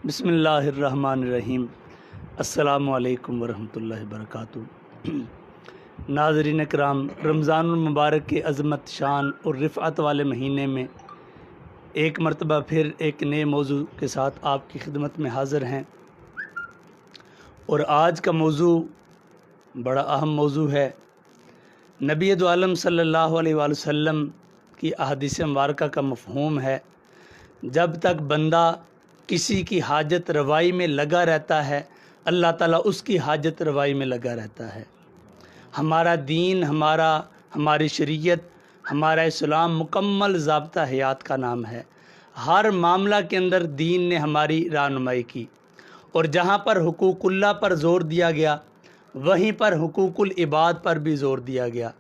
بسم اللہ الرحمن الرحیم۔ السلام علیکم ورحمۃ اللہ وبرکاتہ۔ ناظرین کرام، رمضان المبارک کے عظمت، شان اور رفعت والے مہینے میں ایک مرتبہ پھر ایک نئے موضوع کے ساتھ آپ کی خدمت میں حاضر ہیں، اور آج کا موضوع بڑا اہم موضوع ہے۔ نبی دو عالم صلی اللہ علیہ وآلہ وسلم کی احادیث مبارکہ کا مفہوم ہے، جب تک بندہ کسی کی حاجت روائی میں لگا رہتا ہے، اللہ تعالیٰ اس کی حاجت روائی میں لگا رہتا ہے۔ ہمارا دین، ہماری شریعت، ہمارا اسلام مکمل ضابطہ حیات کا نام ہے۔ ہر معاملہ کے اندر دین نے ہماری رہنمائی کی، اور جہاں پر حقوق اللہ پر زور دیا گیا، وہیں پر حقوق العباد پر بھی زور دیا گیا،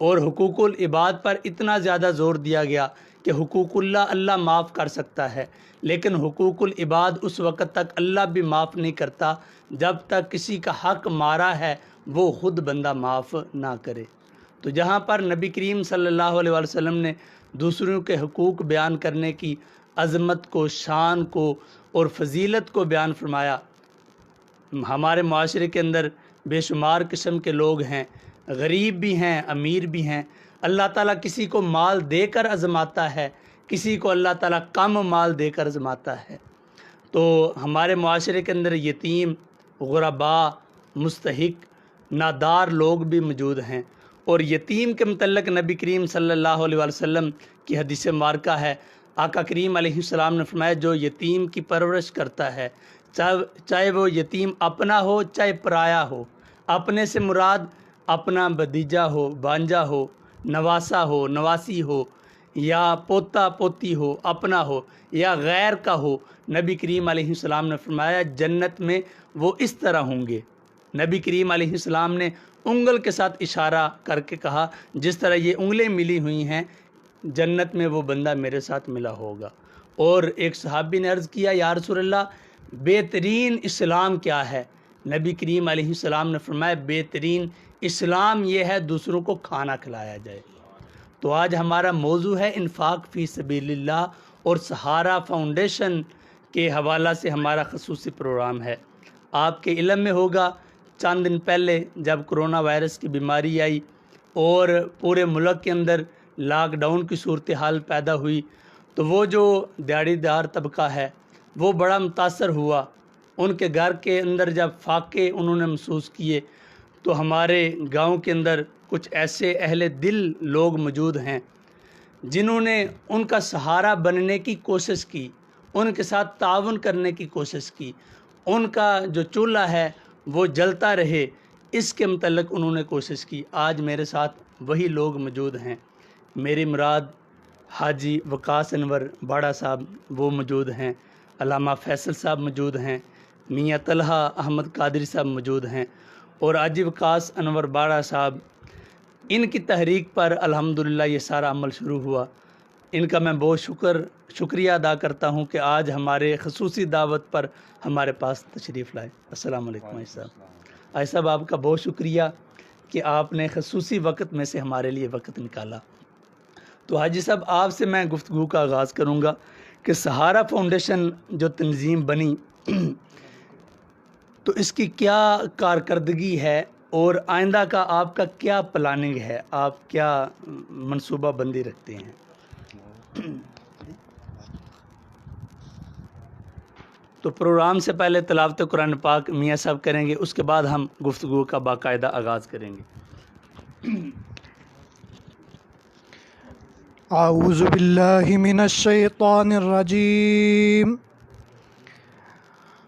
اور حقوق العباد پر اتنا زیادہ زور دیا گیا کہ حقوق اللہ معاف کر سکتا ہے، لیکن حقوق العباد اس وقت تک اللہ بھی معاف نہیں کرتا جب تک کسی کا حق مارا ہے وہ خود بندہ معاف نہ کرے۔ تو جہاں پر نبی کریم صلی اللہ علیہ وسلم نے دوسروں کے حقوق بیان کرنے کی عظمت کو، شان کو اور فضیلت کو بیان فرمایا، ہمارے معاشرے کے اندر بے شمار قسم کے لوگ ہیں، غریب بھی ہیں، امیر بھی ہیں۔ اللہ تعالیٰ کسی کو مال دے کر آزماتا ہے، کسی کو اللہ تعالیٰ کم مال دے کر آزماتا ہے۔ تو ہمارے معاشرے کے اندر یتیم، غرباء، مستحق، نادار لوگ بھی موجود ہیں، اور یتیم کے متعلق نبی کریم صلی اللہ علیہ وسلم کی حدیث مبارکہ ہے۔ آقا کریم علیہ السلام نے فرمایا، جو یتیم کی پرورش کرتا ہے، چاہے وہ یتیم اپنا ہو چاہے پرایا ہو، اپنے سے مراد اپنا بھتیجا ہو، بانجا ہو، نواسا ہو، نواسی ہو، یا پوتا پوتی ہو، اپنا ہو یا غیر کا ہو، نبی کریم علیہ السلام نے فرمایا جنت میں وہ اس طرح ہوں گے۔ نبی کریم علیہ السلام نے انگل کے ساتھ اشارہ کر کے کہا، جس طرح یہ انگلیں ملی ہوئی ہیں، جنت میں وہ بندہ میرے ساتھ ملا ہوگا۔ اور ایک صحابی نے عرض کیا، یا رسول اللہ، بہترین اسلام کیا ہے؟ نبی کریم علیہ السلام نے فرمایا، بہترین اسلام یہ ہے دوسروں کو کھانا کھلایا جائے۔ تو آج ہمارا موضوع ہے انفاق فی سبیل اللہ، اور سہارا فاؤنڈیشن کے حوالہ سے ہمارا خصوصی پروگرام ہے۔ آپ کے علم میں ہوگا، چند دن پہلے جب کرونا وائرس کی بیماری آئی اور پورے ملک کے اندر لاک ڈاؤن کی صورتحال پیدا ہوئی، تو وہ جو دیہڑی دار طبقہ ہے وہ بڑا متاثر ہوا۔ ان کے گھر کے اندر جب فاقے انہوں نے محسوس کیے، تو ہمارے گاؤں کے اندر کچھ ایسے اہل دل لوگ موجود ہیں جنہوں نے ان کا سہارا بننے کی کوشش کی، ان کے ساتھ تعاون کرنے کی کوشش کی، ان کا جو چولہا ہے وہ جلتا رہے، اس کے متعلق انہوں نے کوشش کی۔ آج میرے ساتھ وہی لوگ موجود ہیں۔ میری مراد حاجی وقاص انور باڑا صاحب وہ موجود ہیں، علامہ فیصل صاحب موجود ہیں، میاں طلحہ احمد قادری صاحب موجود ہیں، اور حاجی وقاص انور باڑا صاحب، ان کی تحریک پر الحمدللہ یہ سارا عمل شروع ہوا۔ ان کا میں بہت شکریہ ادا کرتا ہوں کہ آج ہمارے خصوصی دعوت پر ہمارے پاس تشریف لائے۔ السلام علیکم حاجی صاحب۔ حاجی صاحب، آپ کا بہت شکریہ کہ آپ نے خصوصی وقت میں سے ہمارے لیے وقت نکالا۔ تو حاجی صاحب، آپ سے میں گفتگو کا آغاز کروں گا کہ سہارا فاؤنڈیشن جو تنظیم بنی، تو اس کی کیا کارکردگی ہے، اور آئندہ کا آپ کا کیا پلاننگ ہے؟ آپ کیا منصوبہ بندی رکھتے ہیں؟ تو پروگرام سے پہلے تلاوت قرآن پاک میاں صاحب کریں گے، اس کے بعد ہم گفتگو کا باقاعدہ آغاز کریں گے۔ اعوذ باللہ من الشیطان الرجیم،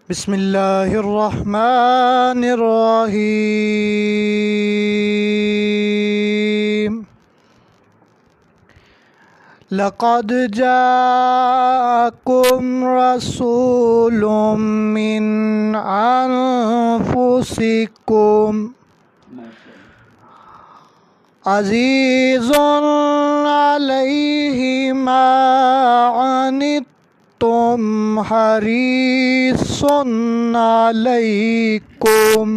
بسم اللہ الرحمن الرحیم۔ لقد جاءکم رسول من انفسکم عزیز علیہ ما عنتم حریص علیکم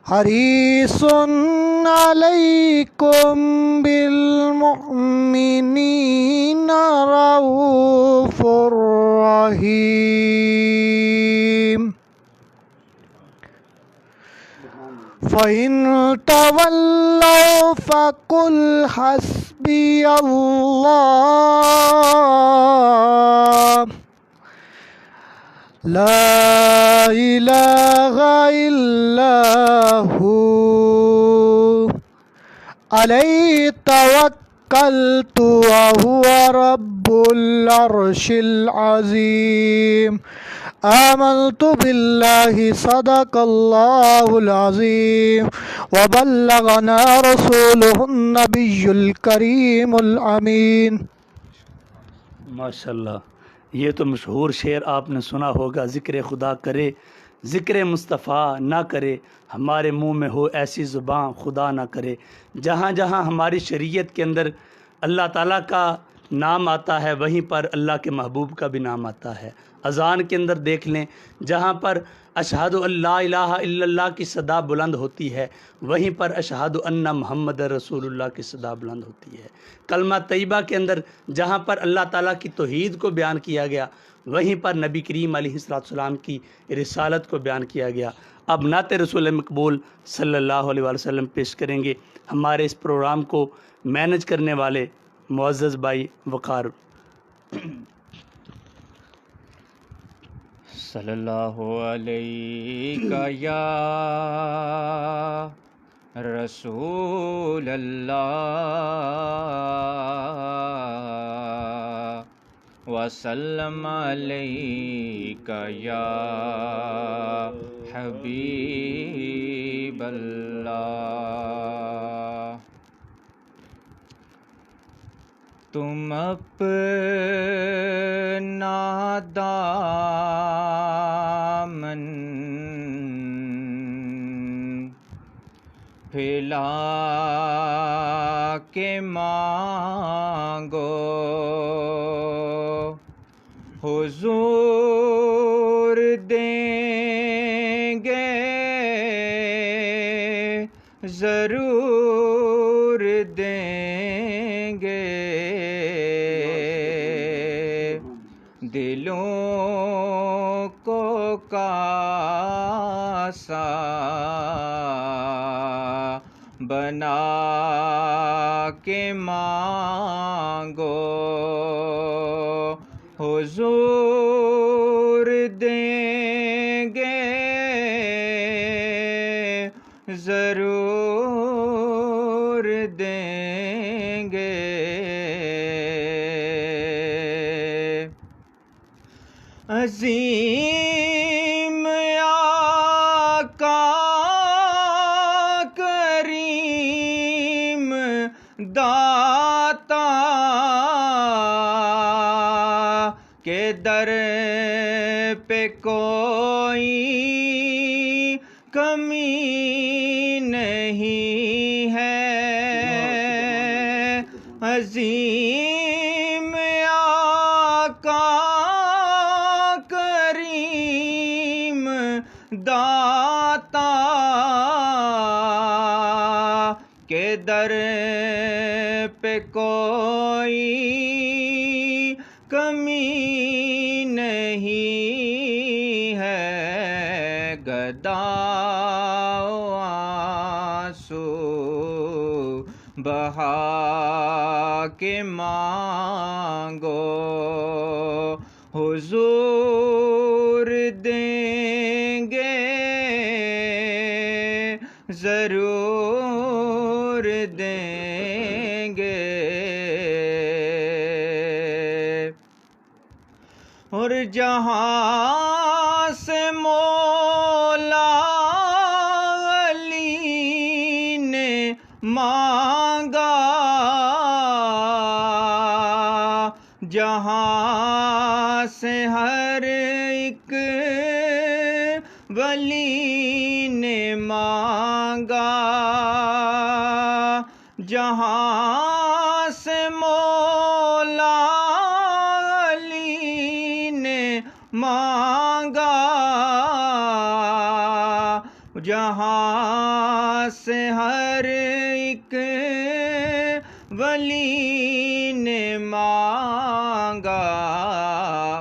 حریص علیکم بالمؤمنین رؤوف الرحيم فإن تولوا فقل حسبي الله لا إله إلا هو عليه توكلت وهو رب العرش العظيم آمنت بالله صدق الله العظيم وبلغنا رسوله النبي الكريم الأمين. ماشاءاللہ، یہ تو مشہور شعر آپ نے سنا ہوگا، ذکر خدا کرے ذکر مصطفیٰ نہ کرے، ہمارے منہ میں ہو ایسی زباں خدا نہ کرے. جہاں جہاں ہماری شریعت کے اندر اللہ تعالیٰ کا نام آتا ہے وہیں پر اللہ کے محبوب کا بھی نام آتا ہے. اذان کے اندر دیکھ لیں، جہاں پر اشہد ان لا الہ الا اللہ کی صدا بلند ہوتی ہے وہیں پر اشہد ان محمد رسول اللہ کی صدا بلند ہوتی ہے. کلمہ طیبہ کے اندر جہاں پر اللہ تعالیٰ کی توحید کو بیان کیا گیا وہیں پر نبی کریم علیہ السلام کی رسالت کو بیان کیا گیا. اب نعت رسول مقبول صلی اللہ علیہ وسلم پیش کریں گے ہمارے اس پروگرام کو مینج کرنے والے معزز بھائی وقار. صلی اللہ علیہ یا رسول اللہ وسلم علیک یا حبیب اللہ. تم اپنا دامن پھیلا کے مانگو، حضور دیں گے ضرور دیں گے. دلوں کو کاسا بنا کے مانگو، حضور دیں گے ضرور دیں گے. عظیم آقا کریم داتا کے در پہ کوئی کمی نہیں ہے. عظیم آقا کریم داتا کے در پہ کوئی کمی نہیں ہے. گدا آنسو بہا کے مانگو، حضور دیں گے ضرور دیں گے. اور جہاں سے مولا علی نے مانگا، جہاں سے ہر ایک ولی نے مانگا، جہاں سے مولا علی نے مانگا، جہاں سے ہر ایک ولی نے مانگا،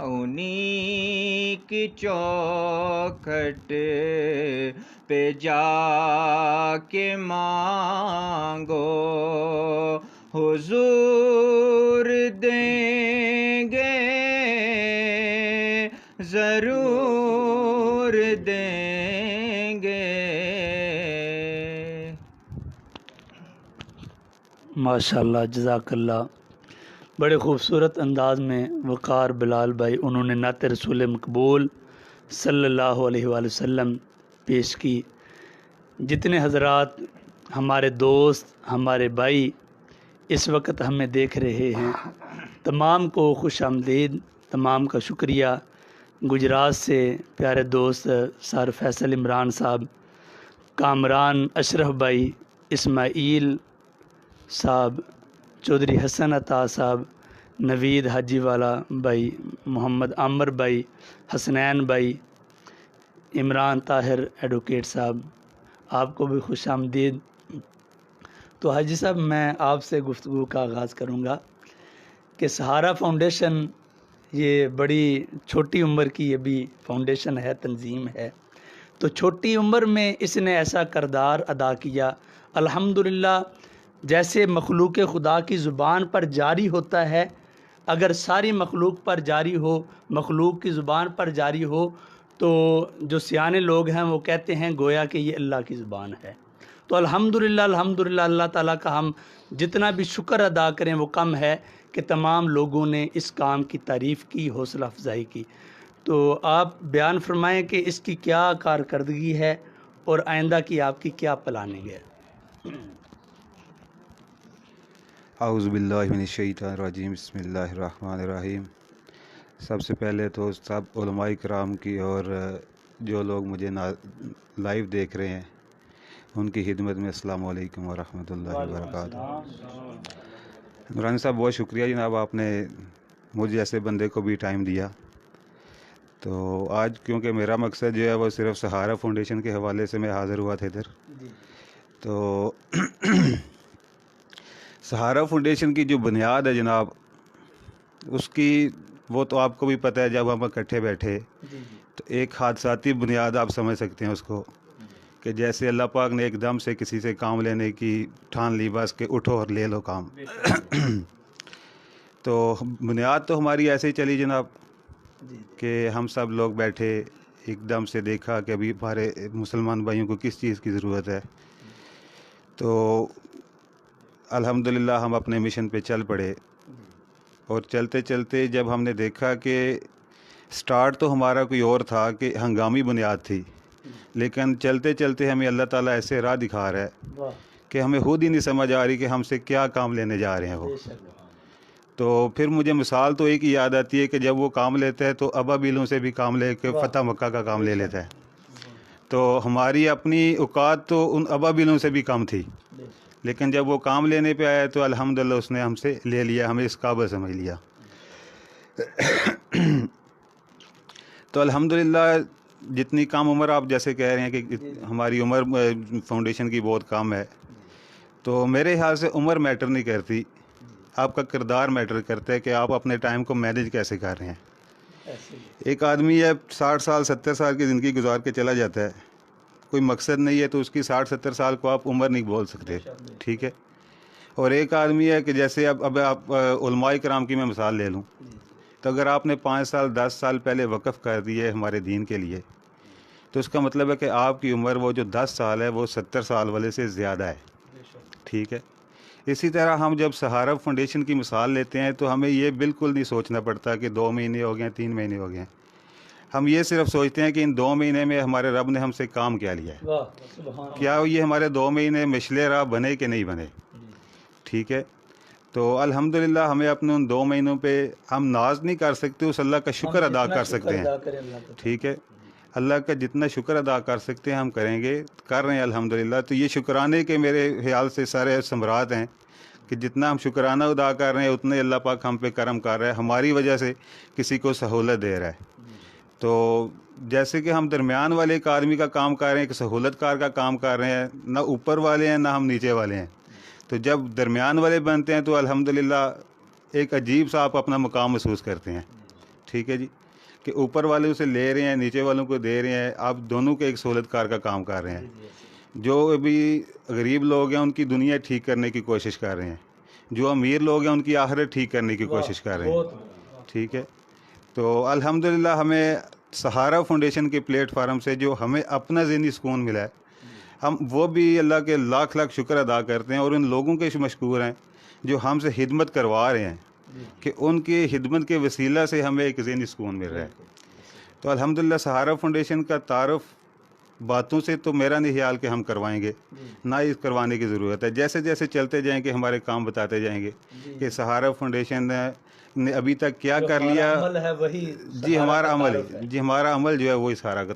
انہی پانی کی چوکھٹ پہ جا کے مانگو حضور دیں گے ضرور دیں گے۔ ماشاءاللہ، جزاک اللہ۔ بڑے خوبصورت انداز میں وقار بلال بھائی انہوں نے نعت رسول مقبول صلی اللہ علیہ وآلہ وسلم پیش کی۔ جتنے حضرات ہمارے دوست، ہمارے بھائی اس وقت ہمیں دیکھ رہے ہیں، تمام کو خوش آمدید، تمام کا شکریہ۔ گجرات سے پیارے دوست سر فیصل عمران صاحب، کامران اشرف بھائی، اسماعیل صاحب، چودھری حسن عطا صاحب، نوید حاجی والا بھائی، محمد عامر بھائی، حسنین بھائی، عمران طاہر ایڈوکیٹ صاحب، آپ کو بھی خوش آمدید۔ تو حاجی صاحب، میں آپ سے گفتگو کا آغاز کروں گا کہ سہارا فاؤنڈیشن یہ بڑی چھوٹی عمر کی ابھی فاؤنڈیشن ہے، تنظیم ہے، تو چھوٹی عمر میں اس نے ایسا کردار ادا کیا الحمدللہ۔ جیسے مخلوق خدا کی زبان پر جاری ہوتا ہے، اگر ساری مخلوق پر جاری ہو، مخلوق کی زبان پر جاری ہو، تو جو سیانے لوگ ہیں وہ کہتے ہیں گویا کہ یہ اللہ کی زبان ہے۔ تو الحمدللہ اللہ تعالیٰ کا ہم جتنا بھی شکر ادا کریں وہ کم ہے کہ تمام لوگوں نے اس کام کی تعریف کی، حوصلہ افزائی کی۔ تو آپ بیان فرمائیں کہ اس کی کیا کارکردگی ہے اور آئندہ کی آپ کی کیا پلاننگ ہے؟ اعوذ باللہ من الشیطان الرجیم، بسم اللہ الرحمن الرحیم۔ سب سے پہلے تو سب علماء کرام کی اور جو لوگ مجھے لائیو دیکھ رہے ہیں ان کی خدمت میں السلام علیکم ورحمۃ اللہ وبرکاتہ۔ نورانی صاحب، بہت شکریہ جناب، آپ نے مجھ جیسے بندے کو بھی ٹائم دیا۔ تو آج کیونکہ میرا مقصد جو ہے وہ صرف سہارا فاؤنڈیشن کے حوالے سے میں حاضر ہوا تھا ادھر، تو سہارا فاؤنڈیشن کی جو بنیاد ہے جناب، اس کی وہ تو آپ کو بھی پتہ ہے، جب ہم اکٹھے بیٹھے تو ایک حادثاتی بنیاد آپ سمجھ سکتے ہیں اس کو، کہ جیسے اللہ پاک نے ایک دم سے کسی سے کام لینے کی ٹھان لی، بس کہ اٹھو اور لے لو کام۔ تو بنیاد تو ہماری ایسے ہی چلی جناب کہ ہم سب لوگ بیٹھے، ایک دم سے دیکھا کہ ابھی ہمارے مسلمان بھائیوں کو کس چیز کی ضرورت ہے، تو الحمدللہ ہم اپنے مشن پہ چل پڑے۔ اور چلتے چلتے جب ہم نے دیکھا کہ سٹارٹ تو ہمارا کوئی اور تھا، کہ ہنگامی بنیاد تھی، لیکن چلتے چلتے ہمیں اللہ تعالیٰ ایسے راہ دکھا رہا ہے کہ ہمیں خود ہی نہیں سمجھ آ رہی کہ ہم سے کیا کام لینے جا رہے ہیں وہ۔ تو پھر مجھے مثال تو ایک ہی یاد آتی ہے کہ جب وہ کام لیتا ہے تو ابابیلوں سے بھی کام لے کے فتح مکہ کا کام لے لیتا ہے، تو ہماری اپنی اوقات تو ان ابابیلوں سے بھی کم تھی، لیکن جب وہ کام لینے پہ آیا تو الحمدللہ اس نے ہم سے لے لیا، ہمیں اس قابل سمجھ لیا۔ تو الحمدللہ جتنی کم عمر، آپ جیسے کہہ رہے ہیں کہ ہماری عمر فاؤنڈیشن کی بہت کم ہے، تو میرے خیال سے عمر میٹر نہیں کرتی، آپ کا کردار میٹر کرتا ہے کہ آپ اپنے ٹائم کو مینیج کیسے کر رہے ہیں۔ ایک آدمی ہے 60 سال 70 سال کی زندگی گزار کے چلا جاتا ہے، کوئی مقصد نہیں ہے، تو اس کی 60 70 سال کو آپ عمر نہیں بول سکتے، ٹھیک ہے۔ اور ایک آدمی ہے کہ جیسے اب آپ علماء کرام کی میں مثال لے لوں، تو اگر آپ نے 5 سال 10 سال پہلے وقف کر دی ہے ہمارے دین کے لیے، تو اس کا مطلب ہے کہ آپ کی عمر وہ جو 10 سال ہے وہ 70 سال والے سے زیادہ ہے، ٹھیک ہے۔ اسی طرح ہم جب سہارا فاؤنڈیشن کی مثال لیتے ہیں تو ہمیں یہ بالکل نہیں سوچنا پڑتا کہ 2 مہینے ہو گئے ہیں 3 مہینے ہو گئے ہیں، ہم یہ صرف سوچتے ہیں کہ ان 2 مہینے میں ہمارے رب نے ہم سے کام کیا لیا ہے، کیا یہ ہمارے 2 مہینے مشل راہ بنے کہ نہیں بنے، ٹھیک ہے۔ تو الحمدللہ ہمیں اپنے ان 2 مہینوں پہ ہم ناز نہیں کر سکتے، اس اللہ کا شکر ادا کر سکتے ہیں، ٹھیک ہے۔ اللہ کا جتنا شکر ادا کر سکتے ہیں ہم کریں گے، کر رہے ہیں الحمدللہ۔ تو یہ شکرانے کے میرے خیال سے سارے ثمرات ہیں کہ جتنا ہم شکرانہ ادا کر رہے ہیں اتنے اللہ پاک ہم پہ کرم کر رہا ہے، ہماری وجہ سے کسی کو سہولت دے رہا ہے۔ تو جیسے کہ ہم درمیان والے ایک آدمی کا کام کر رہے ہیں، ایک سہولت کار کا کام کر رہے ہیں، نہ اوپر والے ہیں نہ ہم نیچے والے ہیں، تو جب درمیان والے بنتے ہیں تو الحمدللہ ایک عجیب سا آپ اپنا مقام محسوس کرتے ہیں، ٹھیک ہے جی۔ کہ اوپر والے اسے لے رہے ہیں، نیچے والوں کو دے رہے ہیں، آپ دونوں کے ایک سہولت کار کا کام کر رہے ہیں. جو ابھی غریب لوگ ہیں ان کی دنیا ٹھیک کرنے کی کوشش کر رہے ہیں، جو امیر لوگ ہیں ان کی آخرت ٹھیک کرنے کی کوشش کر رہے ہیں. ٹھیک ہے. تو الحمدللہ ہمیں سہارا فاؤنڈیشن کے پلیٹ فارم سے جو ہمیں اپنا ذہنی سکون ملا ہے، ہم وہ بھی اللہ کے لاکھ لاکھ شکر ادا کرتے ہیں، اور ان لوگوں کے مشکور ہیں جو ہم سے خدمت کروا رہے ہیں کہ ان کی خدمت کے وسیلہ سے ہمیں ایک ذہنی سکون مل رہا ہے. تو الحمدللہ سہارا فاؤنڈیشن کا تعارف باتوں سے تو میرا نہیں خیال کہ ہم کروائیں گے، نہ اس کروانے کی ضرورت ہے. جیسے جیسے چلتے جائیں گے ہمارے کام بتاتے جائیں گے کہ سہارا فاؤنڈیشن نے ابھی تک کیا کر لیا. عمل ہے وہی جی ہمارا عمل جی ہمارا عمل جو ہے وہی سہارا کا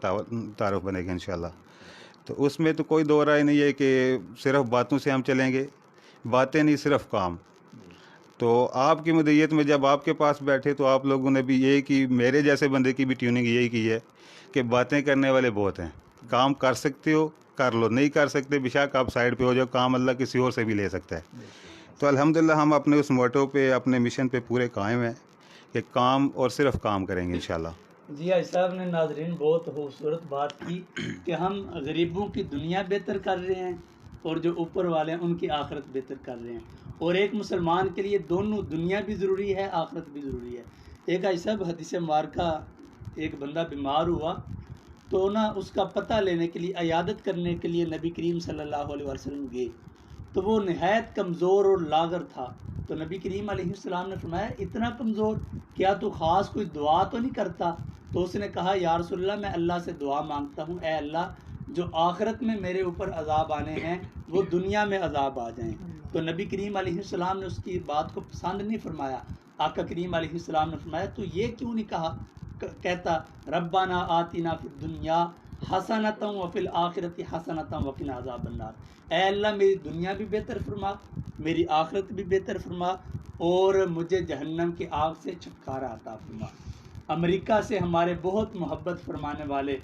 تعارف بنے گا انشاءاللہ. تو اس میں تو کوئی دو رائے نہیں ہے کہ صرف باتوں سے ہم چلیں گے، باتیں نہیں صرف کام. تو آپ کی مدیت میں جب آپ کے پاس بیٹھے تو آپ لوگوں نے بھی یہی کی، میرے جیسے بندے کی بھی ٹیوننگ یہی کی ہے کہ باتیں کرنے والے بہت ہیں، کام کر سکتے ہو کر لو، نہیں کر سکتے بے شک آپ سائڈ پہ ہو جاؤ، کام اللہ کسی اور سے بھی لے سکتا ہے. تو الحمدللہ ہم اپنے اس موٹو پہ اپنے مشن پہ پورے قائم ہیں کہ کام اور صرف کام کریں گے انشاءاللہ. جی حاج صاحب نے ناظرین بہت خوبصورت بات کی کہ ہم غریبوں کی دنیا بہتر کر رہے ہیں اور جو اوپر والے ہیں ان کی آخرت بہتر کر رہے ہیں. اور ایک مسلمان کے لیے دونوں دنیا بھی ضروری ہے، آخرت بھی ضروری ہے. ایک حاج صاحب حدیث مبارکہ ایک بندہ بیمار ہوا تو نا اس کا پتہ لینے کے لیے، عیادت کرنے کے لیے نبی کریم صلی اللہ علیہ وسلم گئے تو وہ نہایت کمزور اور لاغر تھا. تو نبی کریم علیہ السلام نے فرمایا اتنا کمزور، کیا تو خاص کوئی دعا تو نہیں کرتا؟ تو اس نے کہا یا رسول اللہ میں اللہ سے دعا مانگتا ہوں، اے اللہ جو آخرت میں میرے اوپر عذاب آنے ہیں وہ دنیا میں عذاب آ جائیں. تو نبی کریم علیہ السلام نے اس کی بات کو پسند نہیں فرمایا. آقا کریم علیہ السلام نے فرمایا تو یہ کیوں نہیں کہتا ربنا آتنا فی الدنیا حسنۃ وفی الآخرۃ حسنۃ وقنا عذاب النار. اے اللہ میری دنیا بھی بہتر فرما، میری آخرت بھی بہتر فرما، اور مجھے جہنم کی آگ سے چھٹکارا عطا فرما. امریکہ سے ہمارے بہت محبت فرمانے والے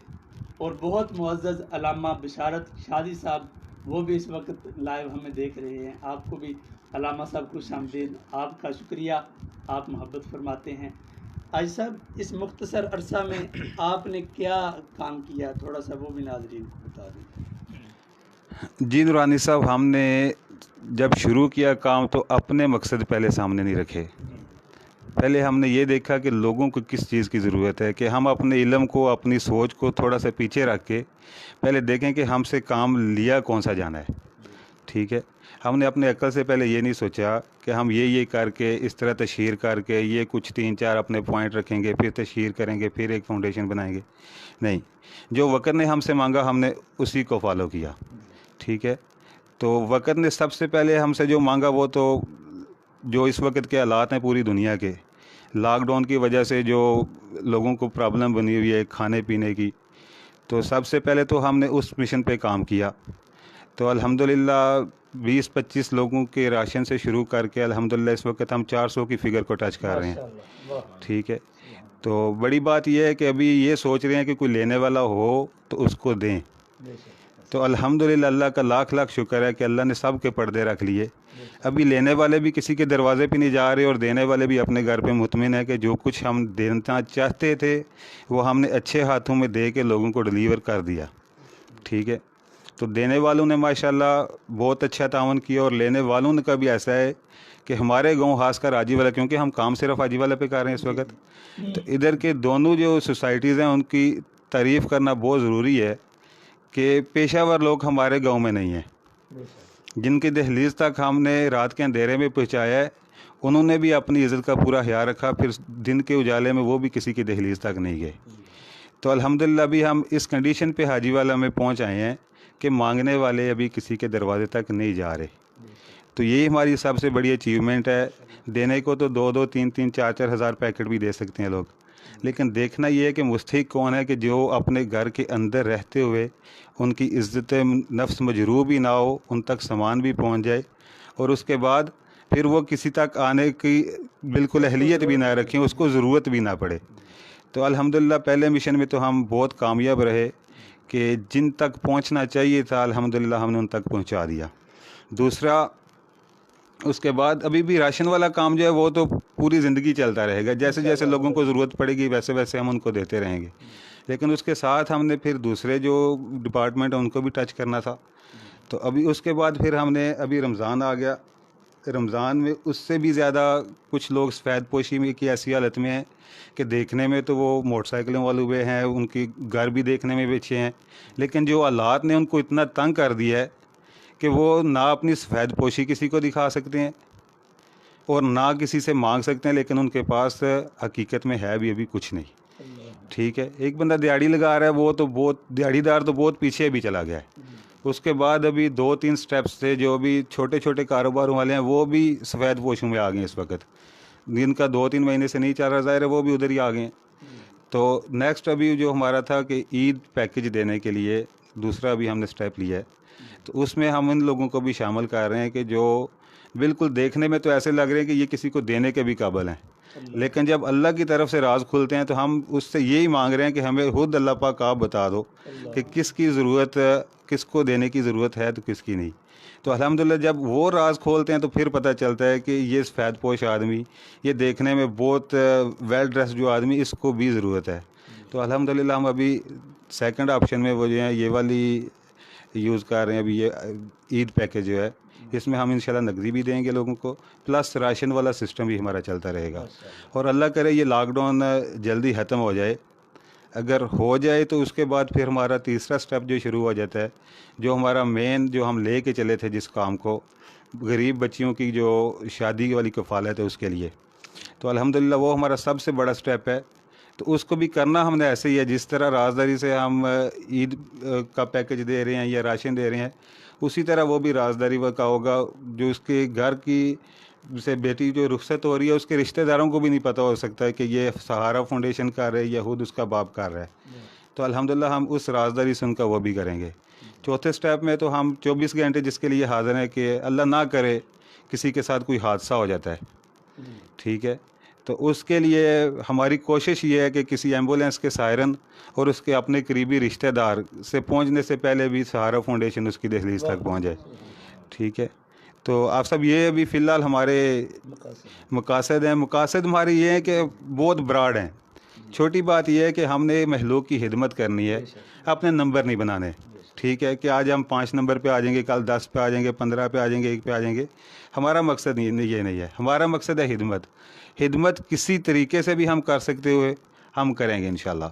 اور بہت معزز علامہ بشارت شادی صاحب، وہ بھی اس وقت لائیو ہمیں دیکھ رہے ہیں. آپ کو بھی علامہ صاحب خوش آمدید، آپ کا شکریہ، آپ محبت فرماتے ہیں. حاج صاحب اس مختصر عرصہ میں آپ نے کیا کام کیا، تھوڑا سا وہ بھی ناظرین کو بتا دیں. جی نورانی صاحب، ہم نے جب شروع کیا کام تو اپنے مقصد پہلے سامنے نہیں رکھے. پہلے ہم نے یہ دیکھا کہ لوگوں کو کس چیز کی ضرورت ہے، کہ ہم اپنے علم کو اپنی سوچ کو تھوڑا سا پیچھے رکھ کے پہلے دیکھیں کہ ہم سے کام لیا کون سا جانا ہے. ٹھیک ہے. ہم نے اپنے عقل سے پہلے یہ نہیں سوچا کہ ہم یہ کر کے اس طرح تشہیر کر کے یہ کچھ 3-4 اپنے پوائنٹ رکھیں گے، پھر تشہیر کریں گے، پھر ایک فاؤنڈیشن بنائیں گے. نہیں، جو وقت نے ہم سے مانگا ہم نے اسی کو فالو کیا. ٹھیک ہے. تو وقت نے سب سے پہلے ہم سے جو مانگا وہ تو جو اس وقت کے حالات ہیں پوری دنیا کے، لاک ڈاؤن کی وجہ سے جو لوگوں کو پرابلم بنی ہوئی ہے کھانے پینے کی، تو سب سے پہلے تو ہم نے اس مشن پہ کام کیا. تو الحمدللہ 20-25 لوگوں کے راشن سے شروع کر کے الحمدللہ اس وقت ہم 400 کی فگر کو ٹچ کر رہے ہیں. ٹھیک ہے. تو بڑی بات یہ ہے کہ ابھی یہ سوچ رہے ہیں کہ کوئی لینے والا ہو تو اس کو دیں. تو الحمدللہ اللہ کا لاکھ لاکھ شکر ہے کہ اللہ نے سب کے پردے رکھ لیے. ابھی لینے والے بھی کسی کے دروازے پہ نہیں جا رہے اور دینے والے بھی اپنے گھر پہ مطمئن ہے کہ جو کچھ ہم دینا چاہتے تھے وہ ہم نے اچھے ہاتھوں میں دے کے لوگوں کو ڈلیور کر دیا. ٹھیک ہے. تو دینے والوں نے ماشاءاللہ بہت اچھا تعاون کیا، اور لینے والوں کا بھی ایسا ہے کہ ہمارے گاؤں خاص کر حاجی والا، کیونکہ ہم کام صرف حاجی والا پہ کر رہے ہیں اس وقت، تو ادھر کے دونوں جو سوسائٹیز ہیں ان کی تعریف کرنا بہت ضروری ہے کہ پیشہ ور لوگ ہمارے گاؤں میں نہیں ہیں. جن کی دہلیز تک ہم نے رات کے اندھیرے میں پہنچایا ہے انہوں نے بھی اپنی عزت کا پورا خیال رکھا، پھر دن کے اجالے میں وہ بھی کسی کی دہلیز تک نہیں گئے. تو الحمدللہ ابھی ہم اس کنڈیشن پہ حاجی والا میں پہنچ آئے ہیں کہ مانگنے والے ابھی کسی کے دروازے تک نہیں جا رہے. تو یہی ہماری سب سے بڑی اچیومنٹ ہے. دینے کو تو 2-2, 3-3, 4-4 ہزار پیکٹ بھی دے سکتے ہیں لوگ، لیکن دیکھنا یہ ہے کہ مستحق کون ہے کہ جو اپنے گھر کے اندر رہتے ہوئے ان کی عزت نفس مجروح بھی نہ ہو، ان تک سامان بھی پہنچ جائے، اور اس کے بعد پھر وہ کسی تک آنے کی بالکل اہلیت بھی نہ رکھیں، اس کو ضرورت بھی نہ پڑے. تو الحمدللہ پہلے مشن میں تو ہم بہت کامیاب رہے کہ جن تک پہنچنا چاہیے تھا الحمدللہ ہم نے ان تک پہنچا دیا. دوسرا اس کے بعد ابھی بھی راشن والا کام جو ہے وہ تو پوری زندگی چلتا رہے گا، جیسے جیسے لوگوں کو ضرورت پڑے گی ویسے ویسے ہم ان کو دیتے رہیں گے، لیکن اس کے ساتھ ہم نے پھر دوسرے جو ڈپارٹمنٹ ہیں ان کو بھی ٹچ کرنا تھا۔ تو ابھی اس کے بعد پھر ہم نے ابھی رمضان آ گیا، رمضان میں اس سے بھی زیادہ کچھ لوگ سفید پوشی میں کی ایسی حالت میں ہیں کہ دیکھنے میں تو وہ موٹر سائیکلوں والے ہوئے ہیں، ان کی گھر بھی دیکھنے میں بھی اچھے ہیں، لیکن جو حالات نے ان کو اتنا تنگ کر دیا ہے کہ وہ نہ اپنی سفید پوشی کسی کو دکھا سکتے ہیں اور نہ کسی سے مانگ سکتے ہیں، لیکن ان کے پاس حقیقت میں ہے بھی ابھی کچھ نہیں، ٹھیک ہے۔ ایک بندہ دیہڑی لگا رہا ہے، وہ تو بہت دیہڑی دار تو بہت پیچھے بھی چلا گیا ہے۔ اس کے بعد ابھی 2-3 سٹیپس تھے جو بھی چھوٹے چھوٹے کاروباروں والے ہیں وہ بھی سفید پوشوں میں آ گئے ہیں اس وقت، جن کا 2-3 مہینے سے نہیں چل رہا ظاہر ہے وہ بھی ادھر ہی آ گئے ہیں۔ تو نیکسٹ ابھی جو ہمارا تھا کہ عید پیکج دینے کے لیے دوسرا بھی ہم نے سٹیپ لیا ہے، تو اس میں ہم ان لوگوں کو بھی شامل کر رہے ہیں کہ جو بالکل دیکھنے میں تو ایسے لگ رہے ہیں کہ یہ کسی کو دینے کے بھی قابل ہیں، لیکن جب اللہ کی طرف سے راز کھلتے ہیں تو ہم اس سے یہی مانگ رہے ہیں کہ ہمیں خود اللہ پاک آپ بتا دو کہ کس کی ضرورت، کس کو دینے کی ضرورت ہے تو کس کی نہیں۔ تو الحمدللہ جب وہ راز کھولتے ہیں تو پھر پتہ چلتا ہے کہ یہ سفید پوش آدمی، یہ دیکھنے میں بہت ویل ڈریس جو آدمی، اس کو بھی ضرورت ہے۔ تو الحمدللہ ہم ابھی سیکنڈ آپشن میں وہ جو ہیں یہ والی یوز کر رہے ہیں، ابھی یہ عید پیکج جو ہے اس میں ہم انشاءاللہ نقدی بھی دیں گے لوگوں کو، پلس راشن والا سسٹم بھی ہمارا چلتا رہے گا، اور اللہ کرے یہ لاک ڈاؤن جلدی ختم ہو جائے۔ اگر ہو جائے تو اس کے بعد پھر ہمارا تیسرا سٹیپ جو شروع ہو جاتا ہے، جو ہمارا مین جو ہم لے کے چلے تھے جس کام کو، غریب بچیوں کی جو شادی والی کفالت ہے اس کے لیے، تو الحمدللہ وہ ہمارا سب سے بڑا سٹیپ ہے۔ تو اس کو بھی کرنا ہم نے ایسے ہی ہے، جس طرح رازداری سے ہم عید کا پیکج دے رہے ہیں یا راشن دے رہے ہیں، اسی طرح وہ بھی رازداری کا ہوگا۔ جو اس کے گھر کی سے بیٹی جو رخصت ہو رہی ہے، اس کے رشتہ داروں کو بھی نہیں پتہ ہو سکتا ہے کہ یہ سہارا فاؤنڈیشن کر رہے یا خود اس کا باپ کر رہا ہے۔ تو الحمدللہ ہم اس رازداری سے ان کا وہ بھی کریں گے۔ چوتھے سٹیپ میں تو ہم 24 گھنٹے جس کے لیے حاضر ہیں کہ اللہ نہ کرے کسی کے ساتھ کوئی حادثہ ہو جاتا ہے، ٹھیک ہے، تو اس کے لیے ہماری کوشش یہ ہے کہ کسی ایمبولینس کے سائرن اور اس کے اپنے قریبی رشتہ دار سے پہنچنے سے پہلے بھی سہارا فاؤنڈیشن اس کی دہلیز تک پہنچ جائے، ٹھیک ہے۔ تو آپ سب یہ ابھی فی الحال ہمارے مقاصد ہیں۔ مقاصد ہمارے یہ ہیں کہ بہت براڈ ہیں۔ چھوٹی بات یہ ہے کہ ہم نے مخلوق کی خدمت کرنی ہے، اپنے نمبر نہیں بنانے، ٹھیک ہے، کہ آج ہم 5 نمبر پہ آ جائیں گے، کل 10 پہ آ جائیں گے، 15 پہ آ جائیں گے، 1 پہ آ جائیں گے۔ ہمارا مقصد یہ نہیں ہے، ہمارا مقصد ہے خدمت کسی طریقے سے بھی ہم کر سکتے ہوئے ہم کریں گے انشاءاللہ۔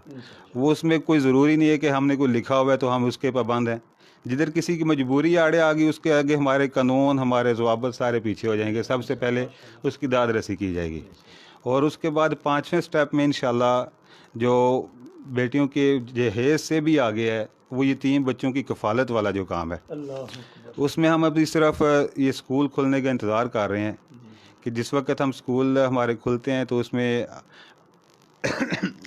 وہ اس میں کوئی ضروری نہیں ہے کہ ہم نے کوئی لکھا ہوا ہے تو ہم اس کے پابند ہیں۔ جدھر کسی کی مجبوری آڑے آ گئی، اس کے آگے ہمارے قانون، ہمارے ضوابط سارے پیچھے ہو جائیں گے۔ سب سے پہلے اس کی داد رسی کی جائے گی، اور اس کے بعد 5ویں سٹیپ میں انشاءاللہ جو بیٹیوں کے جہیز سے بھی آگے ہے، وہ یتیم بچوں کی کفالت والا جو کام ہے، اس میں ہم ابھی صرف یہ اسکول کھلنے کا انتظار کر رہے ہیں کہ جس وقت ہم اسکول ہمارے کھلتے ہیں تو اس میں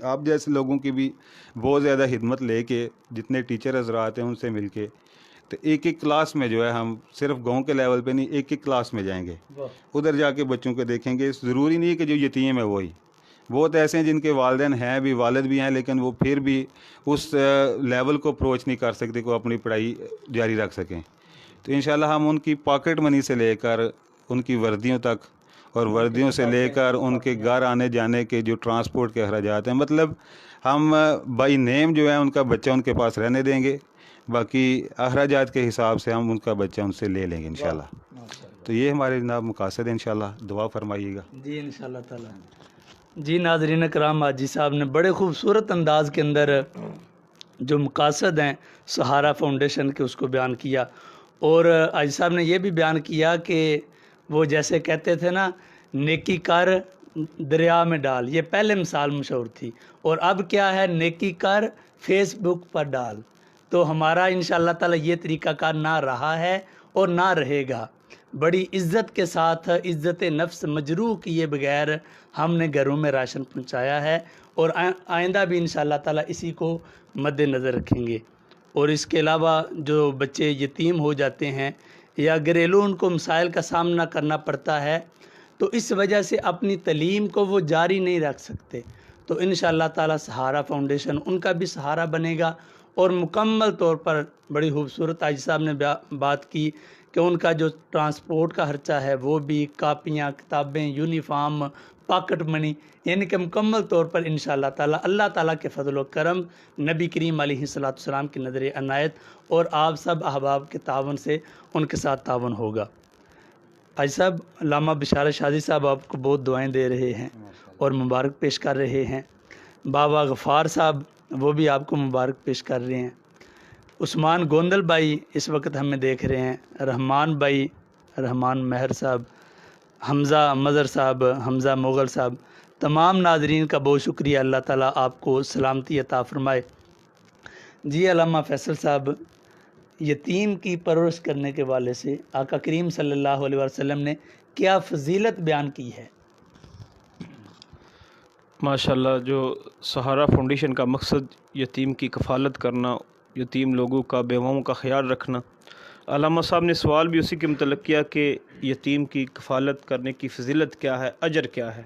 آپ جیسے لوگوں کی بھی بہت زیادہ خدمت لے کے، جتنے ٹیچر حضرات ہیں ان سے مل کے، تو ایک کلاس میں جو ہے ہم صرف گاؤں کے لیول پہ نہیں، ایک کلاس میں جائیں گے، ادھر جا کے بچوں کو دیکھیں گے۔ ضروری نہیں ہے کہ جو یتیم ہے وہی، بہت ایسے ہیں جن کے والدین ہیں بھی، والد بھی ہیں، لیکن وہ پھر بھی اس لیول کو اپروچ نہیں کر سکتے کہ وہ اپنی پڑھائی جاری رکھ سکیں۔ تو انشاءاللہ ہم ان کی پاکٹ منی سے لے کر ان کی وردیوں تک، اور وردیوں سے لے کر ان کے گھر آنے جانے کے جو ٹرانسپورٹ کے اخراجات ہیں، مطلب ہم بائی نیم جو ہے ان کا بچہ ان کے پاس رہنے دیں گے، باقی اخراجات کے حساب سے ہم ان کا بچہ ان سے لے لیں گے انشاءاللہ۔ تو یہ ہمارے جناب مقاصد ہیں، انشاءاللہ دعا فرمائیے گا۔ جی انشاءاللہ تعالی۔ جی ناظرین کرام، حاجی صاحب نے بڑے خوبصورت انداز کے اندر جو مقاصد ہیں سہارا فاؤنڈیشن کے اس کو بیان کیا، اور حاجی صاحب نے یہ بھی بیان کیا کہ وہ جیسے کہتے تھے نا، نیکی کر دریا میں ڈال، یہ پہلے مثال مشہور تھی، اور اب کیا ہے، نیکی کر فیس بک پر ڈال۔ تو ہمارا انشاءاللہ تعالی یہ طریقہ کار نہ رہا ہے اور نہ رہے گا۔ بڑی عزت کے ساتھ، عزت نفس مجروح کیے بغیر ہم نے گھروں میں راشن پہنچایا ہے، اور آئندہ بھی انشاءاللہ تعالی اسی کو مد نظر رکھیں گے۔ اور اس کے علاوہ جو بچے یتیم ہو جاتے ہیں یا گھریلو ان کو مسائل کا سامنا کرنا پڑتا ہے، تو اس وجہ سے اپنی تعلیم کو وہ جاری نہیں رکھ سکتے، تو انشاءاللہ تعالی سہارا فاؤنڈیشن ان کا بھی سہارا بنے گا۔ اور مکمل طور پر بڑی خوبصورت حاجی صاحب نے بات کی کہ ان کا جو ٹرانسپورٹ کا خرچہ ہے وہ بھی، کاپیاں، کتابیں، یونیفارم، پاکٹ منی، یعنی کہ مکمل طور پر انشاءاللہ تعالی اللہ تعالیٰ کے فضل و کرم، نبی کریم علیہ السلام کی نظر عنایت اور آپ سب احباب کے تعاون سے ان کے ساتھ تعاون ہوگا۔ حاجی صاحب، علامہ بشارت شاذلی صاحب آپ کو بہت دعائیں دے رہے ہیں اور مبارک پیش کر رہے ہیں۔ بابا غفار صاحب وہ بھی آپ کو مبارک پیش کر رہے ہیں۔ عثمان گوندل بھائی اس وقت ہمیں دیکھ رہے ہیں، رحمان بھائی، رحمان مہر صاحب، حمزہ مظہر صاحب، حمزہ مغل صاحب، تمام ناظرین کا بہت شکریہ۔ اللہ تعالیٰ آپ کو سلامتی عطا فرمائے۔ جی علامہ فیصل صاحب، یتیم کی پرورش کرنے کے والے سے آقا کریم صلی اللہ علیہ وسلم نے کیا فضیلت بیان کی ہے؟ ماشاءاللہ، جو سہارا فاؤنڈیشن کا مقصد یتیم کی کفالت کرنا، یتیم لوگوں کا، بیواؤں کا خیال رکھنا، علامہ صاحب نے سوال بھی اسی کے متعلق کیا کہ یتیم کی کفالت کرنے کی فضیلت کیا ہے، اجر کیا ہے۔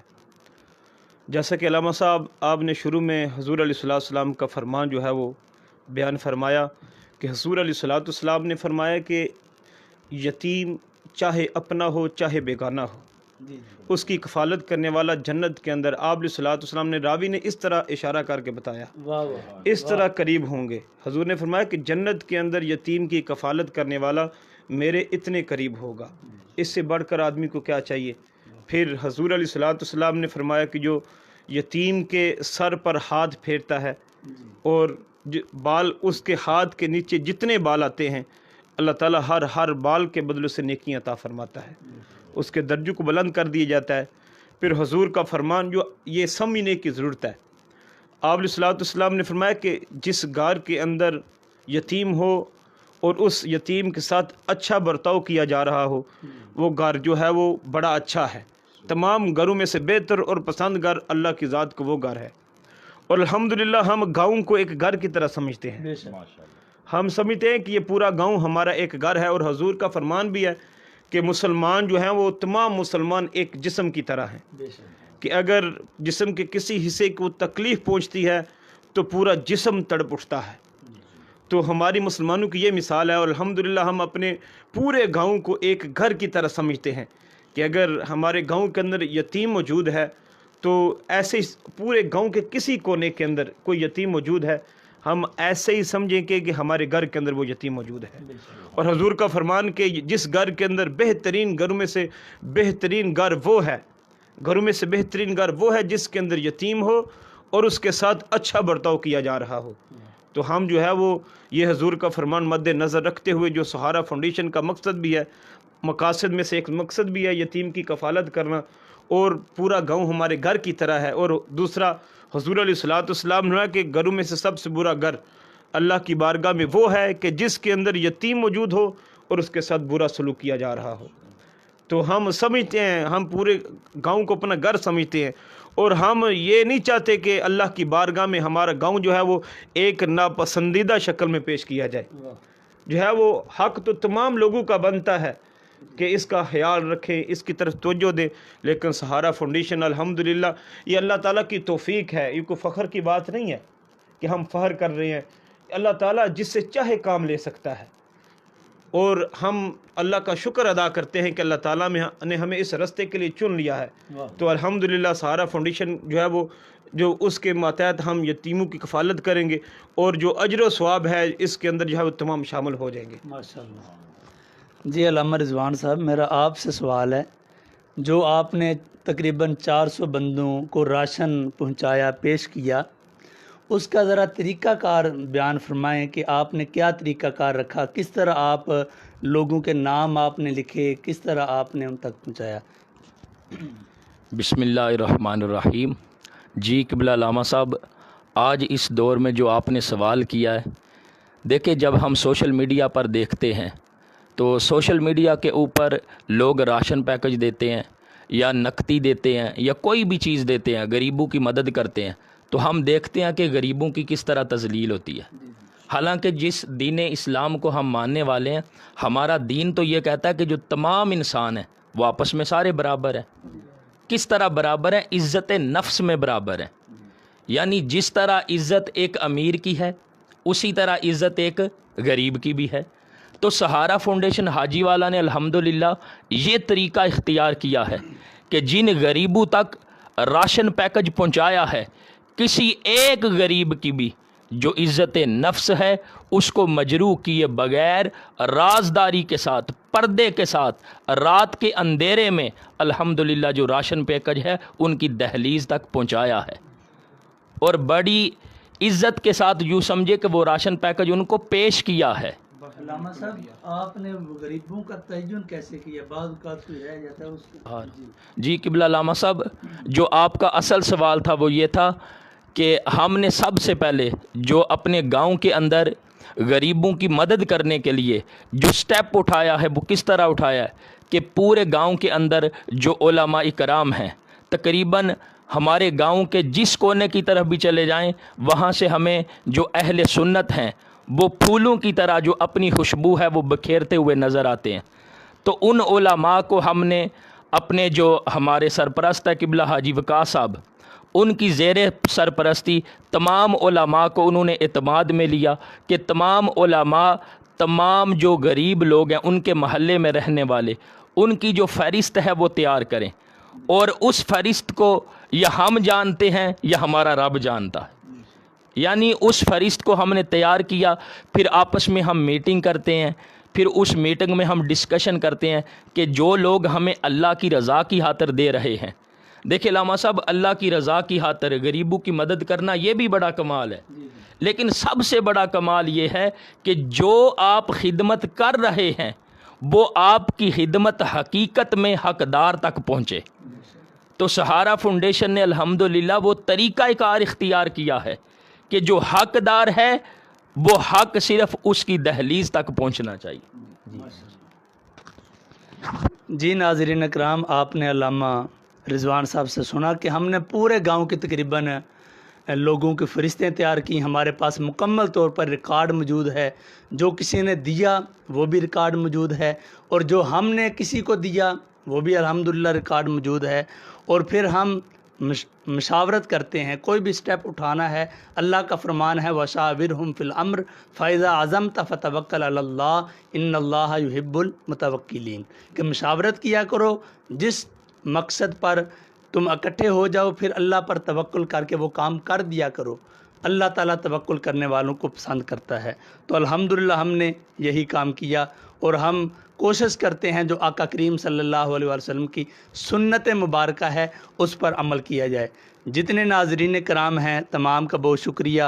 جیسا کہ علامہ صاحب آپ نے شروع میں حضور علیہ السلام کا فرمان جو ہے وہ بیان فرمایا کہ حضور علیہ السلام نے فرمایا کہ یتیم چاہے اپنا ہو چاہے بیگانہ ہو، اس کی کفالت کرنے والا جنت کے اندر، آپ علیہ السلام نے راوی نے اس طرح اشارہ کر کے بتایا، اس طرح قریب ہوں گے۔ حضور نے فرمایا کہ جنت کے اندر یتیم کی کفالت کرنے والا میرے اتنے قریب ہوگا، اس سے بڑھ کر آدمی کو کیا چاہیے۔ پھر حضور علیہ السلام نے فرمایا کہ جو یتیم کے سر پر ہاتھ پھیرتا ہے اور بال اس کے ہاتھ کے نیچے جتنے بال آتے ہیں، اللہ تعالیٰ ہر بال کے بدلے سے نیکی عطا فرماتا ہے، اس کے درجوں کو بلند کر دیا جاتا ہے۔ پھر حضور کا فرمان جو یہ سمجھنے کی ضرورت ہے، آپ علیہ السلام نے فرمایا کہ جس گھر کے اندر یتیم ہو اور اس یتیم کے ساتھ اچھا برتاؤ کیا جا رہا ہو، وہ گھر جو ہے وہ بڑا اچھا ہے۔ تمام گھروں میں سے بہتر اور پسند گھر اللہ کی ذات کو وہ گھر ہے، اور الحمدللہ ہم گاؤں کو ایک گھر کی طرح سمجھتے ہیں۔ ہم سمجھتے ہیں کہ یہ پورا گاؤں ہمارا ایک گھر ہے، اور حضور کا فرمان بھی ہے کہ مسلمان جو ہیں وہ تمام مسلمان ایک جسم کی طرح ہیں، کہ اگر جسم کے کسی حصے کو تکلیف پہنچتی ہے تو پورا جسم تڑپ اٹھتا ہے۔ تو ہماری مسلمانوں کی یہ مثال ہے، اور الحمدللہ ہم اپنے پورے گاؤں کو ایک گھر کی طرح سمجھتے ہیں کہ اگر ہمارے گاؤں کے اندر یتیم موجود ہے تو ایسے ہی پورے گاؤں کے کسی کونے کے اندر کوئی یتیم موجود ہے، ہم ایسے ہی سمجھیں کہ ہمارے گھر کے اندر وہ یتیم موجود ہے۔ اور حضور کا فرمان کہ جس گھر کے اندر بہترین گھروں میں سے بہترین گھر وہ ہے، گھروں میں سے بہترین گھر وہ ہے جس کے اندر یتیم ہو اور اس کے ساتھ اچھا برتاؤ کیا جا رہا ہو۔ تو ہم جو ہے وہ یہ حضور کا فرمان مد نظر رکھتے ہوئے جو سہارا فاؤنڈیشن کا مقصد بھی ہے، مقاصد میں سے ایک مقصد بھی ہے یتیم کی کفالت کرنا، اور پورا گاؤں ہمارے گھر کی طرح ہے۔ اور دوسرا حضور علیہ السلام نے کہ گھروں میں سے سب سے برا گھر اللہ کی بارگاہ میں وہ ہے کہ جس کے اندر یتیم موجود ہو اور اس کے ساتھ برا سلوک کیا جا رہا ہو۔ تو ہم سمجھتے ہیں، ہم پورے گاؤں کو اپنا گھر سمجھتے ہیں، اور ہم یہ نہیں چاہتے کہ اللہ کی بارگاہ میں ہمارا گاؤں جو ہے وہ ایک ناپسندیدہ شکل میں پیش کیا جائے۔ جو ہے وہ حق تو تمام لوگوں کا بنتا ہے کہ اس کا خیال رکھیں، اس کی طرف توجہ دیں، لیکن سہارا فاؤنڈیشن الحمدللہ یہ اللہ تعالیٰ کی توفیق ہے، یہ کوئی فخر کی بات نہیں ہے کہ ہم فخر کر رہے ہیں۔ اللہ تعالیٰ جس سے چاہے کام لے سکتا ہے، اور ہم اللہ کا شکر ادا کرتے ہیں کہ اللہ تعالیٰ نے ہمیں اس راستے کے لیے چن لیا ہے۔ تو الحمدللہ سہارا فاؤنڈیشن جو ہے وہ جو اس کے ماتحت ہم یتیموں کی کفالت کریں گے، اور جو اجر و ثواب ہے اس کے اندر جو ہے وہ تمام شامل ہو جائیں گے۔ ماشاءاللہ۔ جی علامہ رضوان صاحب، میرا آپ سے سوال ہے، جو آپ نے تقریباً 400 بندوں کو راشن پہنچایا، پیش کیا، اس کا ذرا طریقہ کار بیان فرمائیں کہ آپ نے کیا طریقہ کار رکھا، کس طرح آپ لوگوں کے نام آپ نے لکھے، کس طرح آپ نے ان تک پہنچایا؟ بسم اللہ الرحمن الرحیم۔ جی قبلہ علامہ صاحب، آج اس دور میں جو آپ نے سوال کیا ہے، دیکھیں جب ہم سوشل میڈیا پر دیکھتے ہیں تو سوشل میڈیا کے اوپر لوگ راشن پیکج دیتے ہیں یا نقدی دیتے ہیں یا کوئی بھی چیز دیتے ہیں، غریبوں کی مدد کرتے ہیں، تو ہم دیکھتے ہیں کہ غریبوں کی کس طرح تذلیل ہوتی ہے۔ حالانکہ جس دین اسلام کو ہم ماننے والے ہیں، ہمارا دین تو یہ کہتا ہے کہ جو تمام انسان ہیں وہ آپس میں سارے برابر ہیں۔ کس طرح برابر ہیں؟ عزت نفس میں برابر ہیں، یعنی جس طرح عزت ایک امیر کی ہے اسی طرح عزت ایک غریب کی بھی ہے۔ تو سہارا فاؤنڈیشن حاجی والا نے الحمدللہ یہ طریقہ اختیار کیا ہے کہ جن غریبوں تک راشن پیکج پہنچایا ہے، کسی ایک غریب کی بھی جو عزت نفس ہے اس کو مجروح کیے بغیر رازداری کے ساتھ، پردے کے ساتھ، رات کے اندھیرے میں الحمدللہ جو راشن پیکج ہے ان کی دہلیز تک پہنچایا ہے، اور بڑی عزت کے ساتھ یوں سمجھے کہ وہ راشن پیکج ان کو پیش کیا ہے۔ علامہ صاحب آپ نے غریبوں کا تعین کیسے کیا؟ بعض اوقات کوئی رہ جاتا ہے اس کو۔ جی قبلہ علامہ صاحب، جو آپ کا اصل سوال تھا وہ یہ تھا کہ ہم نے سب سے پہلے جو اپنے گاؤں کے اندر غریبوں کی مدد کرنے کے لیے جو سٹیپ اٹھایا ہے وہ کس طرح اٹھایا ہے کہ پورے گاؤں کے اندر جو علماء کرام ہیں، تقریباً ہمارے گاؤں کے جس کونے کی طرف بھی چلے جائیں وہاں سے ہمیں جو اہل سنت ہیں وہ پھولوں کی طرح جو اپنی خوشبو ہے وہ بکھیرتے ہوئے نظر آتے ہیں۔ تو ان علماء کو ہم نے اپنے جو ہمارے سرپرست ہے قبلہ حاجی وقاص صاحب، ان کی زیر سرپرستی تمام علماء کو انہوں نے اعتماد میں لیا کہ تمام علماء، تمام جو غریب لوگ ہیں ان کے محلے میں رہنے والے، ان کی جو فہرست ہے وہ تیار کریں، اور اس فہرست کو یا ہم جانتے ہیں یا ہمارا رب جانتا ہے، یعنی اس فہرست کو ہم نے تیار کیا، پھر آپس میں ہم میٹنگ کرتے ہیں، پھر اس میٹنگ میں ہم ڈسکشن کرتے ہیں کہ جو لوگ ہمیں اللہ کی رضا کی خاطر دے رہے ہیں۔ دیکھیں علامہ صاحب، اللہ کی رضا کی خاطر غریبوں کی مدد کرنا یہ بھی بڑا کمال ہے، لیکن سب سے بڑا کمال یہ ہے کہ جو آپ خدمت کر رہے ہیں وہ آپ کی خدمت حقیقت میں حقدار تک پہنچے۔ تو سہارا فاؤنڈیشن نے الحمدللہ وہ طریقہ کار اختیار کیا ہے کہ جو حقدار ہے وہ حق صرف اس کی دہلیز تک پہنچنا چاہیے۔ جی ناظرین اکرام، آپ نے علامہ رضوان صاحب سے سنا کہ ہم نے پورے گاؤں کے تقریباً لوگوں کی فہرستیں تیار کی، ہمارے پاس مکمل طور پر ریکارڈ موجود ہے، جو کسی نے دیا وہ بھی ریکارڈ موجود ہے، اور جو ہم نے کسی کو دیا وہ بھی الحمدللہ ریکارڈ موجود ہے، اور پھر ہم مشاورت کرتے ہیں، کوئی بھی سٹیپ اٹھانا ہے، اللہ کا فرمان ہے وَشَاوِرْهُمْ فِي الْأَمْرِ فَإِذَا عَزَمْتَ فَتَوَكَّلْ عَلَى اللَّهِ إِنَّ اللَّهَ يُحِبُّ الْمُتَوَكِّلِينَ، کہ مشاورت کیا کرو، جس مقصد پر تم اکٹھے ہو جاؤ پھر اللہ پر توکل کر کے وہ کام کر دیا کرو، اللہ تعالیٰ توکل کرنے والوں کو پسند کرتا ہے۔ تو الحمدللہ ہم نے یہی کام کیا، اور ہم کوشش کرتے ہیں جو آقا کریم صلی اللہ علیہ وسلم کی سنت مبارکہ ہے اس پر عمل کیا جائے۔ جتنے ناظرین کرام ہیں تمام کا بہت شکریہ،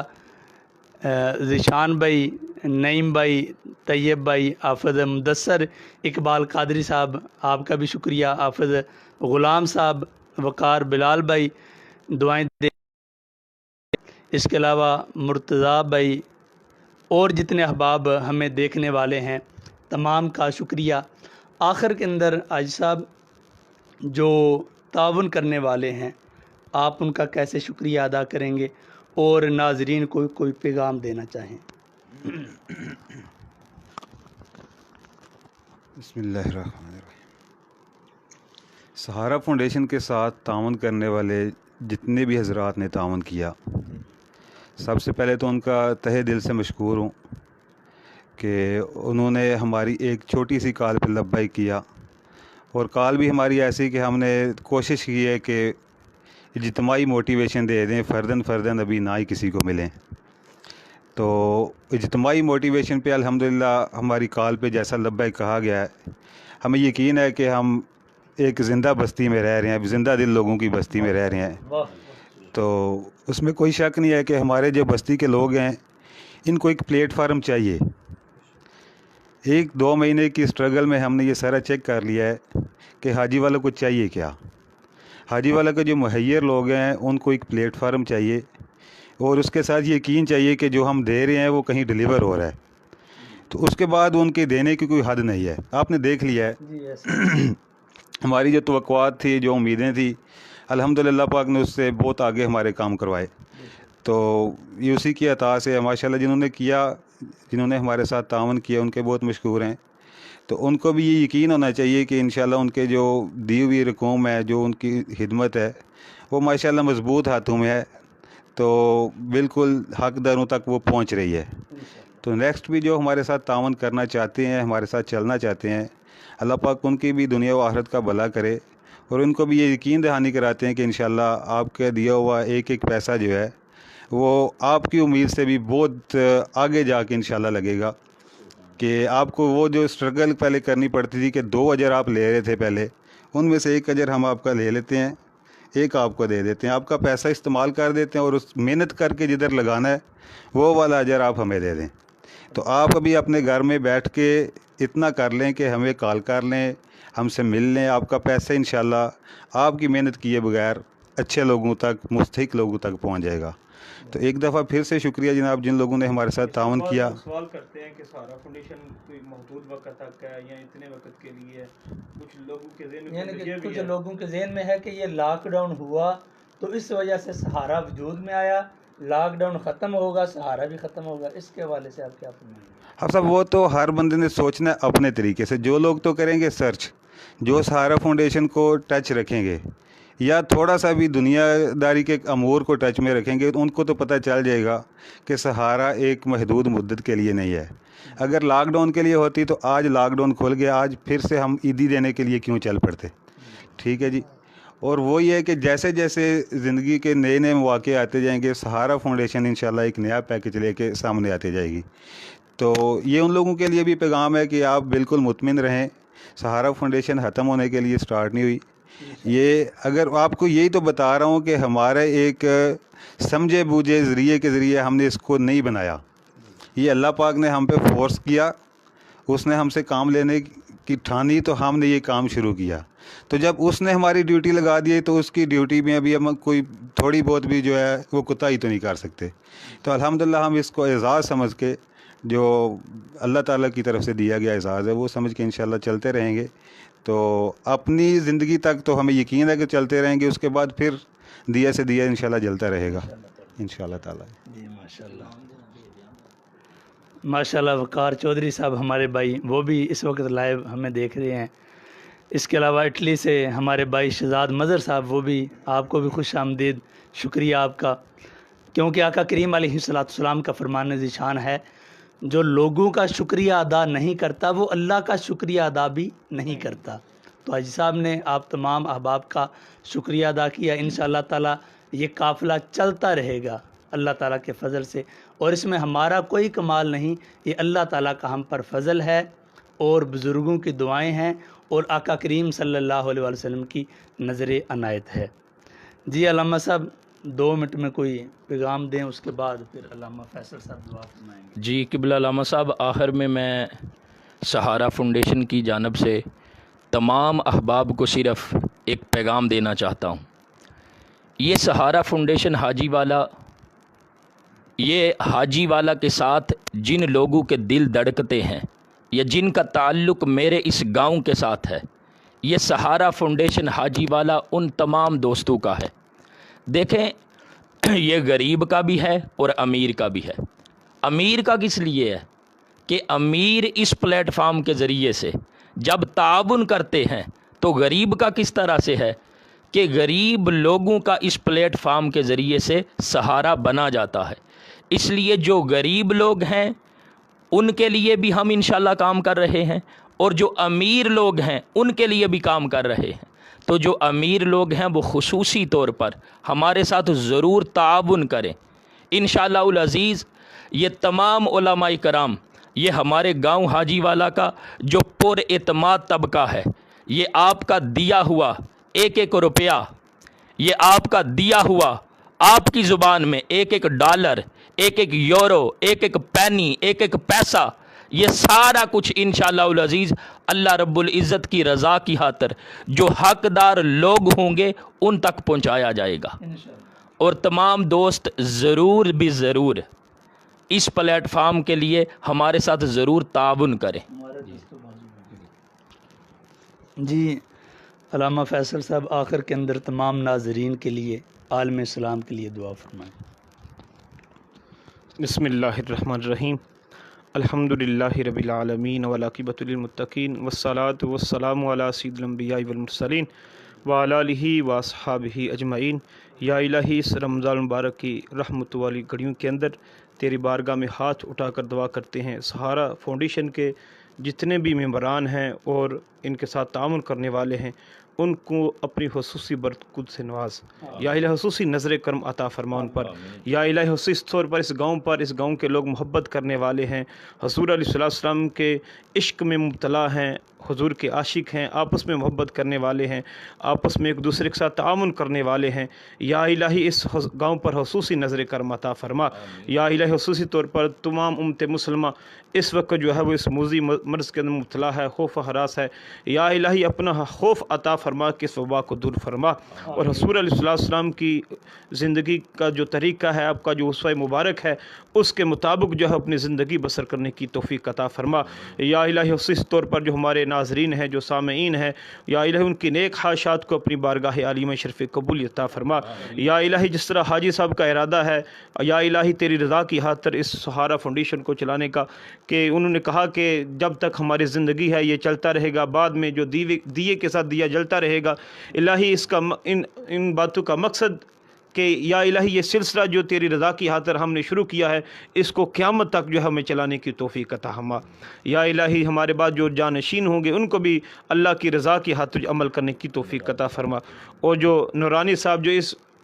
ذیشان بھائی، نعیم بھائی، طیب بھائی، حافظ مدثر، اقبال قادری صاحب، آپ کا بھی شکریہ، حافظ غلام صاحب، وقار بلال بھائی، دعائیں دے، اس کے علاوہ مرتضیٰ بھائی، اور جتنے احباب ہمیں دیکھنے والے ہیں تمام کا شکریہ۔ آخر کے اندر حاجی صاحب جو تعاون کرنے والے ہیں آپ ان کا کیسے شکریہ ادا کریں گے، اور ناظرین کو کوئی پیغام دینا چاہیں؟ بسم اللہ الرحمن الرحیم۔ سہارا فاؤنڈیشن کے ساتھ تعاون کرنے والے جتنے بھی حضرات نے تعاون کیا، سب سے پہلے تو ان کا تہہ دل سے مشکور ہوں کہ انہوں نے ہماری ایک چھوٹی سی کال پہ لبیک کیا، اور کال بھی ہماری ایسی کہ ہم نے کوشش کی ہے کہ اجتماعی موٹیویشن دے دیں، فرداً ابھی نہ ہی کسی کو ملیں۔ تو اجتماعی موٹیویشن پہ الحمدللہ ہماری کال پہ جیسا لبیک کہا گیا ہے، ہمیں یقین ہے کہ ہم ایک زندہ بستی میں رہ رہے ہیں، زندہ دل لوگوں کی بستی میں رہ رہے ہیں۔ تو اس میں کوئی شک نہیں ہے کہ ہمارے جو بستی کے لوگ ہیں ان کو ایک پلیٹ فارم چاہیے۔ 1-2 مہینے کی سٹرگل میں ہم نے یہ سارا چیک کر لیا ہے کہ حاجی والوں کو چاہیے کیا۔ حاجی والا کے جو مہیر لوگ ہیں ان کو ایک پلیٹ فارم چاہیے، اور اس کے ساتھ یقین چاہیے کہ جو ہم دے رہے ہیں وہ کہیں ڈیلیور ہو رہا ہے۔ تو اس کے بعد ان کے دینے کی کوئی حد نہیں ہے۔ آپ نے دیکھ لیا ہے ہماری جو توقعات تھی، جو امیدیں تھیں، الحمدللہ پاک نے اس سے بہت آگے ہمارے کام کروائے۔ تو یہ اسی کی عطا سے ماشاءاللہ جنہوں نے ہمارے ساتھ تعاون کیا ان کے بہت مشکور ہیں۔ تو ان کو بھی یہ یقین ہونا چاہیے کہ انشاءاللہ ان کے جو دی ہوئی رقوم ہے، جو ان کی خدمت ہے، وہ ماشاءاللہ مضبوط ہاتھوں میں ہے، تو بالکل حقداروں تک وہ پہنچ رہی ہے۔ تو نیکسٹ بھی جو ہمارے ساتھ تعاون کرنا چاہتے ہیں، ہمارے ساتھ چلنا چاہتے ہیں، اللہ پاک ان کی بھی دنیا و آخرت کا بھلا کرے، اور ان کو بھی یہ یقین دہانی کراتے ہیں کہ انشاءاللہ آپ کا دیا ہوا ایک ایک پیسہ جو ہے وہ آپ کی امید سے بھی بہت آگے جا کے انشاءاللہ لگے گا، کہ آپ کو وہ جو اسٹرگل پہلے کرنی پڑتی تھی کہ 2 اجر آپ لے رہے تھے پہلے، ان میں سے 1 اجر ہم آپ کا لے لیتے ہیں، 1 آپ کو دے دیتے ہیں، آپ کا پیسہ استعمال کر دیتے ہیں، اور اس محنت کر کے جدھر لگانا ہے وہ والا اجر آپ ہمیں دے دیں۔ تو آپ ابھی اپنے گھر میں بیٹھ کے اتنا کر لیں کہ ہمیں کال کر لیں، ہم سے مل لیں، آپ کا پیسہ انشاءاللہ آپ کی محنت کیے بغیر اچھے لوگوں تک، مستحق لوگوں تک پہنچ جائے گا۔ تو ایک دفعہ پھر سے شکریہ جناب جن لوگوں نے ہمارے ساتھ تعاون کیا۔ سوال کرتے ہیں کہ سہارا فاؤنڈیشن کوئی محدود وقت تک ہے یا اتنے وقت کے لیے ہے؟ کچھ لوگوں کے ذہن میں یعنی کہ کچھ لوگوں کے ذہن میں ہے کہ یہ لاک ڈاؤن ہوا تو اس وجہ سے سہارا وجود میں آیا، لاک ڈاؤن ختم ہوگا سہارا بھی ختم ہوگا، اس کے حوالے سے آپ کیا فرمائیں گے؟ اب صاحب وہ تو ہر بندے نے سوچنا ہے اپنے طریقے سے، جو لوگ تو کریں گے سرچ، جو سہارا فاؤنڈیشن کو ٹچ رکھیں گے یا تھوڑا سا بھی دنیا داری کے امور کو ٹچ میں رکھیں گے، ان کو تو پتہ چل جائے گا کہ سہارا ایک محدود مدت کے لیے نہیں ہے۔ اگر لاک ڈاؤن کے لیے ہوتی تو آج لاک ڈاؤن کھل گیا، آج پھر سے ہم عیدی دینے کے لیے کیوں چل پڑتے؟ ٹھیک ہے جی۔ اور وہ یہ ہے کہ جیسے جیسے زندگی کے نئے نئے مواقع آتے جائیں گے، سہارا فاؤنڈیشن انشاءاللہ ایک نیا پیکج لے کے سامنے آتے جائے گی۔ تو یہ ان لوگوں کے لیے بھی پیغام ہے کہ آپ بالکل مطمئن رہیں، سہارا فاؤنڈیشن ختم ہونے کے لیے سٹارٹ نہیں ہوئی۔ یہ اگر آپ کو یہی تو بتا رہا ہوں کہ ہمارے ایک سمجھے بوجھے ذریعے کے ذریعے ہم نے اس کو نہیں بنایا، یہ اللہ پاک نے ہم پہ فورس کیا، اس نے ہم سے کام لینے کی ٹھانی تو ہم نے یہ کام شروع کیا۔ تو جب اس نے ہماری ڈیوٹی لگا دی تو اس کی ڈیوٹی میں ابھی ہم کوئی تھوڑی بہت بھی جو ہے وہ کوتاہی تو نہیں کر سکتے۔ تو الحمدللہ ہم اس کو اعزاز سمجھ کے، جو اللہ تعالیٰ کی طرف سے دیا گیا اعزاز ہے، وہ سمجھ کے انشاءاللہ چلتے رہیں گے۔ تو اپنی زندگی تک تو ہمیں یقین ہے کہ چلتے رہیں گے، اس کے بعد پھر دیا سے دیا انشاءاللہ جلتا رہے گا انشاءاللہ تعالیٰ۔ جی ماشاءاللہ ماشاءاللہ۔ وقار چودھری صاحب ہمارے بھائی، وہ بھی اس وقت لائیو ہمیں دیکھ رہے ہیں۔ اس کے علاوہ اٹلی سے ہمارے بھائی شہزاد مظہر صاحب، وہ بھی آپ کو بھی خوش آمدید، شکریہ آپ کا، کیونکہ آقا کریم علیہ السلام کا فرمان ذیشان ہے، جو لوگوں کا شکریہ ادا نہیں کرتا وہ اللہ کا شکریہ ادا بھی نہیں کرتا۔ تو حاجی صاحب نے آپ تمام احباب کا شکریہ ادا کیا۔ انشاءاللہ تعالیٰ یہ قافلہ چلتا رہے گا اللہ تعالیٰ کے فضل سے، اور اس میں ہمارا کوئی کمال نہیں، یہ اللہ تعالیٰ کا ہم پر فضل ہے اور بزرگوں کی دعائیں ہیں اور آقا کریم صلی اللہ علیہ وسلم کی نظر عنایت ہے۔ جی علامہ صاحب 2 منٹ میں کوئی پیغام دیں، اس کے بعد پھر علامہ فیصل صاحب دعا فرمائیں گے۔ جی قبلہ علامہ صاحب، آخر میں سہارا فاؤنڈیشن کی جانب سے تمام احباب کو صرف ایک پیغام دینا چاہتا ہوں۔ یہ سہارا فاؤنڈیشن حاجی والا کے ساتھ جن لوگوں کے دل دھڑکتے ہیں یا جن کا تعلق میرے اس گاؤں کے ساتھ ہے، یہ سہارا فاؤنڈیشن حاجی والا ان تمام دوستوں کا ہے۔ دیکھیں، یہ غریب کا بھی ہے اور امیر کا بھی ہے۔ امیر کا کس لیے ہے کہ امیر اس پلیٹ فارم کے ذریعے سے جب تعاون کرتے ہیں، تو غریب کا کس طرح سے ہے کہ غریب لوگوں کا اس پلیٹ فارم کے ذریعے سے سہارا بنا جاتا ہے۔ اس لیے جو غریب لوگ ہیں ان کے لیے بھی ہم انشاءاللہ کام کر رہے ہیں، اور جو امیر لوگ ہیں ان کے لیے بھی کام کر رہے ہیں۔ تو جو امیر لوگ ہیں وہ خصوصی طور پر ہمارے ساتھ ضرور تعاون کریں انشاءاللہ العزیز۔ یہ تمام علماء کرام، یہ ہمارے گاؤں حاجی والا کا جو پر اعتماد طبقہ ہے، یہ آپ کا دیا ہوا 1 روپیہ، یہ آپ کا دیا ہوا، آپ کی زبان میں 1 ڈالر، 1 یورو، 1 پینی، 1 پیسہ، یہ سارا کچھ انشاءاللہ العزیز اللہ رب العزت کی رضا کی خاطر جو حقدار لوگ ہوں گے ان تک پہنچایا جائے گا۔ اور تمام دوست ضرور بھی ضرور اس پلیٹ فارم کے لیے ہمارے ساتھ ضرور تعاون کریں۔ جی علامہ فیصل صاحب آخر کے اندر تمام ناظرین کے لیے، عالم اسلام کے لیے دعا فرمائیں۔ بسم اللہ الرحمن الرحیم، الحمدللہ رب العالمین والعاقبۃ للمتقین والصلاۃ والسلام علی سید الانبیاء والمرسلین وعلی آلہ واصحابہ اجمعین۔ یا الہی اس رمضان مبارک کی رحمت والی گھڑیوں کے اندر تیری بارگاہ میں ہاتھ اٹھا کر دعا کرتے ہیں، سہارا فاؤنڈیشن کے جتنے بھی ممبران ہیں اور ان کے ساتھ تعاون کرنے والے ہیں ان کو اپنی خصوصی برکت سے نواز، یا الہی خصوصی نظر کرم عطا فرما ان پر، یا الہی خصوصی طور پر اس گاؤں کے لوگ محبت کرنے والے ہیں، حضور علیہ الصلوۃ والسلام کے عشق میں مبتلا ہیں، حضور کے عاشق ہیں، آپس میں محبت کرنے والے ہیں، آپس میں ایک دوسرے کے ساتھ تعاون کرنے والے ہیں، یا الہی اس گاؤں پر خصوصی نظر کرم عطا فرما، یا الہی خصوصی طور پر تمام امت مسلمہ اس وقت جو ہے وہ اس موذی مرض کے اندر مبتلا ہے، خوف و ہراس ہے، یا الہی اپنا خوف عطا فرما کہ اس وبا کو دور فرما، اور حضور علیہ الصلوۃ والسلام کی زندگی کا جو طریقہ ہے، آپ کا جو اسوہ مبارک ہے، اس کے مطابق جو ہے اپنی زندگی بسر کرنے کی توفیق عطا فرما، یا الہی خصوصی طور پر جو ہمارے ناظرین ہیں، جو سامعین ہیں، یا الہی ان کی نیک خواہشات کو اپنی بارگاہ عالی میں شرف قبول عطا فرما، یا الہی جس طرح حاجی صاحب کا ارادہ ہے یا الہی تیری رضا کی خاطر اس سہارا فاؤنڈیشن کو چلانے کا، کہ انہوں نے کہا کہ جب تک ہماری زندگی ہے یہ چلتا رہے گا، بعد میں جو دیے کے ساتھ دیا جلتا رہے گا، الہی اس کا ان باتوں کا مقصد کہ یا الہی یہ سلسلہ جو تیری رضا کی خاطر ہم نے شروع کیا ہے اس کو قیامت تک جو ہے ہمیں چلانے کی توفیق عطا فرما، یا الہی ہمارے بعد جو جانشین ہوں گے ان کو بھی اللہ کی رضا کی خاطر عمل کرنے کی توفیق عطا فرما، اور جو نورانی صاحب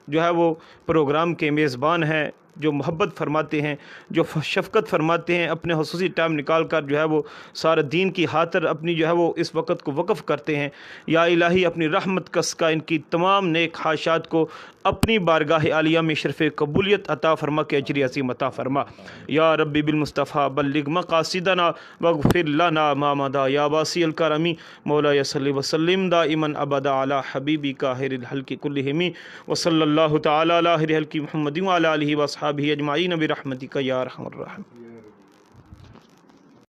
جو ہے وہ پروگرام کے میزبان ہیں، جو محبت فرماتے ہیں، جو شفقت فرماتے ہیں، اپنے خصوصی ٹائم نکال کر جو ہے وہ سارے دین کی خاطر اپنی جو ہے وہ اس وقت کو وقف کرتے ہیں، یا الہی اپنی رحمت کا صدقہ ان کی تمام نیک خواہشات کو اپنی بارگاہ عالیہ میں شرف قبولیت عطا فرما کے اجر عظیم عطا فرما، یا ربی بالمصطفیٰ بلغ مقاصدنا واغفر لنا ما مضى یا واسی الکرمی مولا صلی وسلم دائما ابدا علی حبیبک خیر الخلق کلہم وصلی اللہ تعالی علی خیر الخلق محمد وعلی آلہ واصحابہ اجمعین برحمتک یا ارحم الراحمین۔